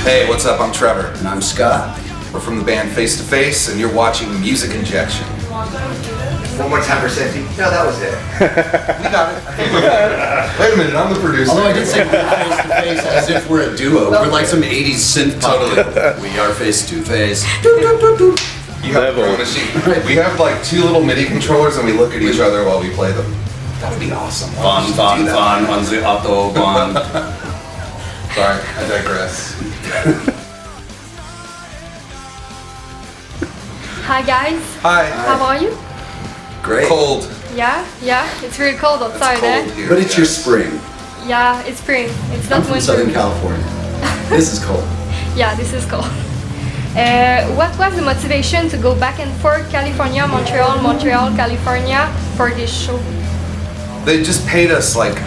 Hey, what's up? I'm Trever. And I'm Scott. We're from the band Face to Face, and you're watching Music Injection. One more time for safety. No, that was it. We got it. Wait a minute, I'm the producer. Although I did say we're face to face as if we're a duo. We're like some 80s synth pop. Totally. We are face to face. You have a drum machine. We have like two little MIDI controllers, and we look at each other while we play them. That would be awesome. Fun. On the Autobahn. Sorry, I digress. Hi guys. Hi. How are you? Great. Cold. Yeah, it's really cold outside, It's cold here, But it's your yes. spring. Yeah, it's spring. It's I'm not from winter. Southern California. This is cold. Yeah, this is cold. What was the motivation to go back and forth, California, Montreal, California, for this show? They just paid us like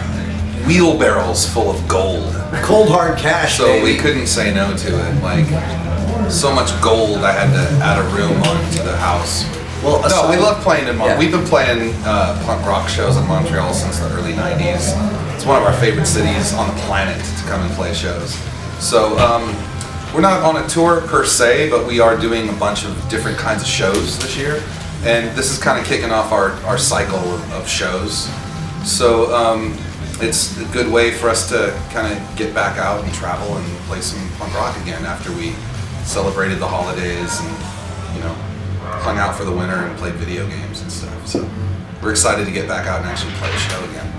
wheelbarrows full of gold. Cold hard cash, So baby. we couldn't say no to it. Like, so much gold, I had to add a room onto the house. Well, No, we love playing in Yeah. We've been playing punk rock shows in Montreal since the early 90s. It's one of our favorite cities on the planet to come and play shows. So we're not on a tour per se, but we are doing a bunch of different kinds of shows this year. And this is kind of kicking off our cycle of shows. So it's a good way for us to kind of get back out and travel and play some punk rock again after we celebrated the holidays and, you know, hung out for the winter and played video games and stuff. So we're excited to get back out and actually play a show again.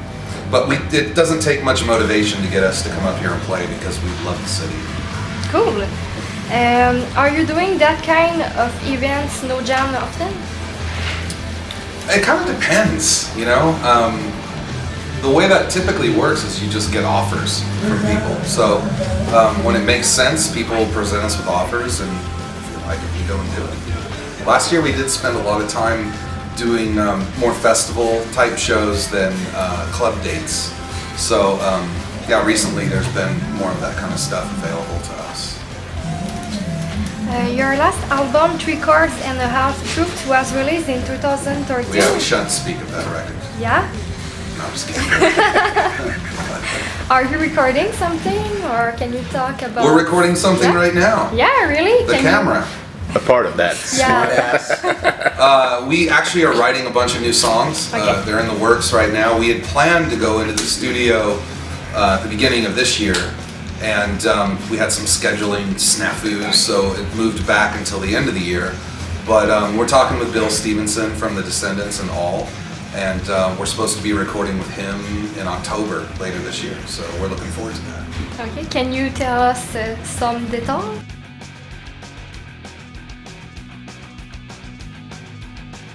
But it doesn't take much motivation to get us to come up here and play because we love the city. Cool. Are you doing that kind of events, no jam, often? It kind of depends, you know. The way that typically works is you just get offers from people. So when it makes sense, people present us with offers, and if you like it, we go and do it. Last year we did spend a lot of time doing more festival type shows than club dates. So yeah, recently there's been more of that kind of stuff available to us. Your last album, 3 Chords and a Half Truth, was released in 2013. Yeah, we shouldn't speak of that record. Yeah? No, I'm just kidding. Are you recording something, or can you talk about? We're recording something right now. Yeah, really? The camera. A part of that. Yeah. We actually are writing a bunch of new songs. Okay. They're in the works right now. We had planned to go into the studio at the beginning of this year, and we had some scheduling snafus, so it moved back until the end of the year. But we're talking with Bill Stevenson from The Descendants and all, and we're supposed to be recording with him in October later this year, so we're looking forward to that. Okay, can you tell us some details?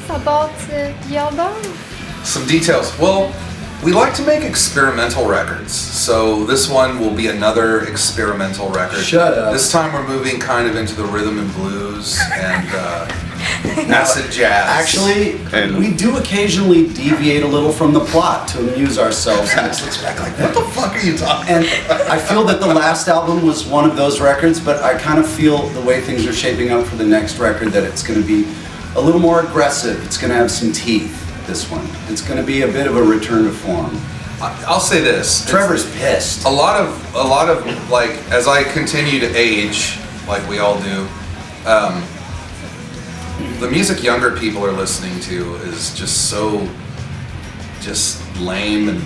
About the album? Some details. Well, we like to make experimental records, so this one will be another experimental record. Shut up. This time we're moving kind of into the rhythm and blues and acid jazz. Actually, And- we do occasionally deviate a little from the plot to amuse ourselves. And Max looks back like, what the fuck are you talking And I feel that the last album was one of those records, but I kind of feel the way things are shaping up for the next record that it's going to be a little more aggressive. It's going to have some teeth, this one. It's going to be a bit of a return to form. I'll say this. Trevor's pissed. A lot of like, as I continue to age, like we all do, the music younger people are listening to is just so lame and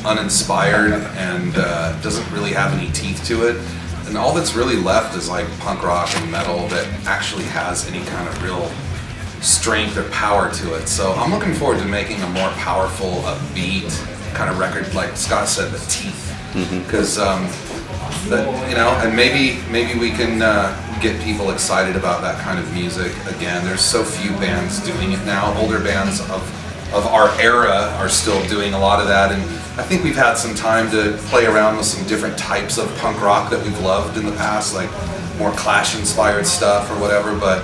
uninspired and doesn't really have any teeth to it. And all that's really left is like punk rock and metal that actually has any kind of real strength or power to it. So I'm looking forward to making a more powerful, upbeat kind of record, like Scott said, the teeth. Because you know, and maybe we can get people excited about that kind of music again. There's so few bands doing it now. Older bands of our era are still doing a lot of that, and I think we've had some time to play around with some different types of punk rock that we've loved in the past, like more Clash-inspired stuff or whatever. But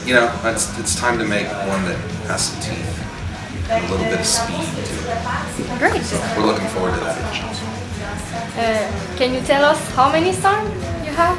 you know, it's time to make one that has some teeth, a little bit of speed to it. Great. So we're looking forward to that. Can you tell us how many songs you have?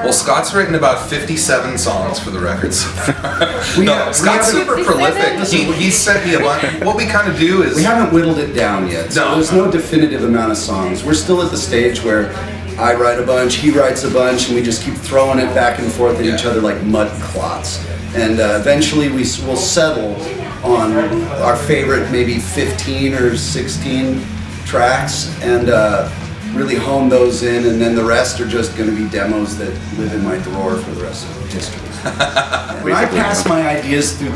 Well, Scott's written about 57 songs for the record so far. Scott's super 57? prolific. He sent me a bunch. What we kind of do is We haven't whittled it down yet, so No. there's no definitive amount of songs. We're still at the stage where I write a bunch, he writes a bunch, and we just keep throwing it back and forth at each Yeah. other like mud clots. And eventually will settle on our favorite maybe 15 or 16 tracks and really hone those in, and then the rest are just going to be demos that live in my drawer for the rest of history. And I pass my ideas through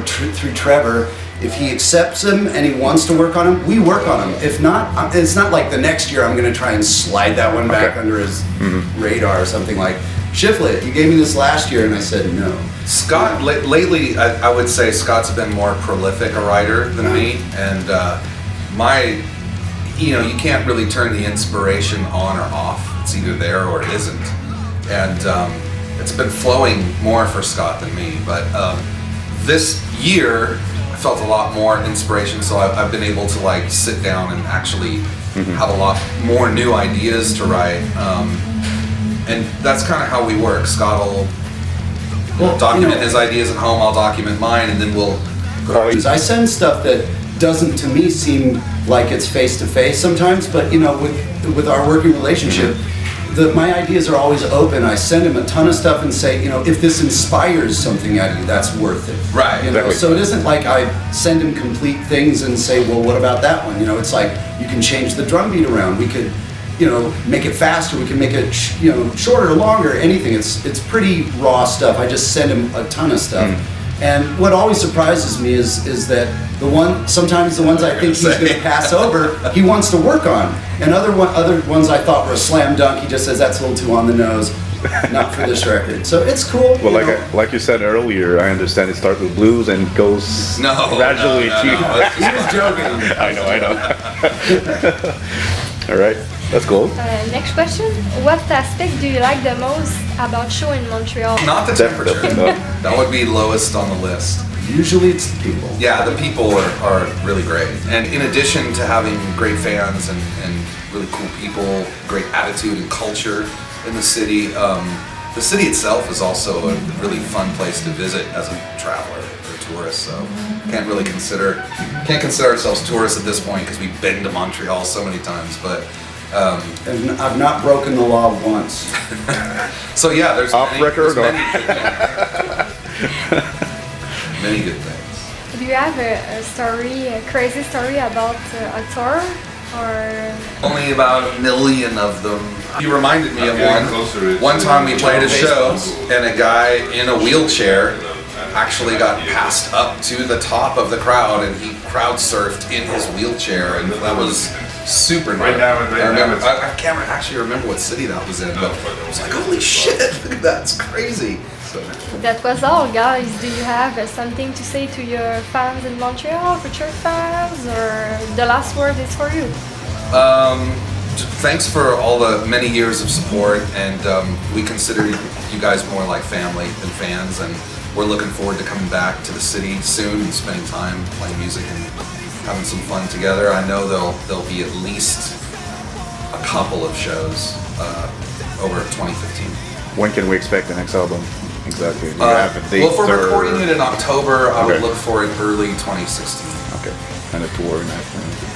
Trever. If he accepts them and he wants to work on them, we work on them. If not, it's not like the next year I'm going to try and slide that one back under his radar or something like, Shiflet, you gave me this last year, and I said no. Scott, lately, I would say Scott's been more prolific a writer than me, and you can't really turn the inspiration on or off. It's either there or it isn't. And it's been flowing more for Scott than me, but this year I felt a lot more inspiration, so I've been able to like sit down and actually have a lot more new ideas to write. And that's kind of how we work. Scott will document his ideas at home, I'll document mine, and then we'll I send stuff that doesn't to me seem like it's face to face sometimes, but with our working relationship, my ideas are always open. I send him a ton of stuff and say, if this inspires something out of you, that's worth it. Right. Exactly. So it isn't like I send him complete things and say, well, what about that one? It's like you can change the drum beat around. We could make it faster, we can make it, shorter, longer, anything. It's pretty raw stuff. I just send him a ton of stuff. And what always surprises me is that sometimes the ones I think he's going to pass over, he wants to work on. And other ones I thought were a slam dunk, he just says, that's a little too on the nose, not for this record. So it's cool. Well, like you said earlier, I understand it starts with blues and goes gradually to... He was joking. I know. All right. That's cool. Next question. What aspect do you like the most about show in Montreal? Not the temperature. Definitely. That would be lowest on the list. Usually it's the people. Yeah, the people are really great. And in addition to having great fans and really cool people, great attitude and culture in the city itself is also a really fun place to visit as a traveler or tourist. So can't consider ourselves tourists at this point because we've been to Montreal so many times. But And I've not broken the law once. so yeah, there's many good things. Do you have a crazy story about a tour? Or Only about 1 million of them. You reminded me of one time we played a show and a guy in a wheelchair actually got passed up to the top of the crowd and he crowd surfed in his wheelchair, and that was super nice. I can't actually remember what city that was in, but I was like, holy shit, look at that, it's crazy. So, that was all, guys. Do you have something to say to your fans in Montreal, future fans, or the last word is for you? Thanks for all the many years of support, and we consider you guys more like family than fans, and we're looking forward to coming back to the city soon and spending time playing music and having some fun together. I know there'll be at least a couple of shows over 2015. When can we expect the next album? Exactly. Well, if we're recording it in October, I would look for it early 2016. Okay. And a tour and that.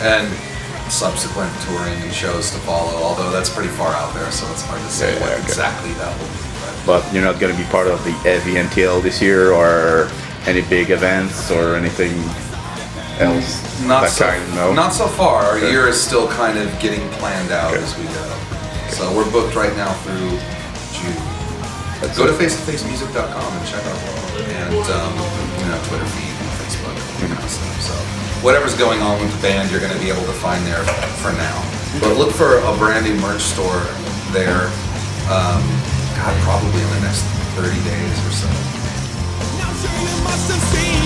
And subsequent touring and shows to follow, although that's pretty far out there, so it's hard to say what exactly that will be. But you're not going to be part of the heavy NTL this year, or any big events or anything else? Not so far. Our Okay. year is still kind of getting planned out as we go. So we're booked right now through June. Go to facetofacemusic.com and check out Twitter feed and Facebook and that kind of stuff. So whatever's going on with the band, you're going to be able to find there for now. But look for a brand new merch store there. Probably in the next 30 days or so. Now sure you must have seen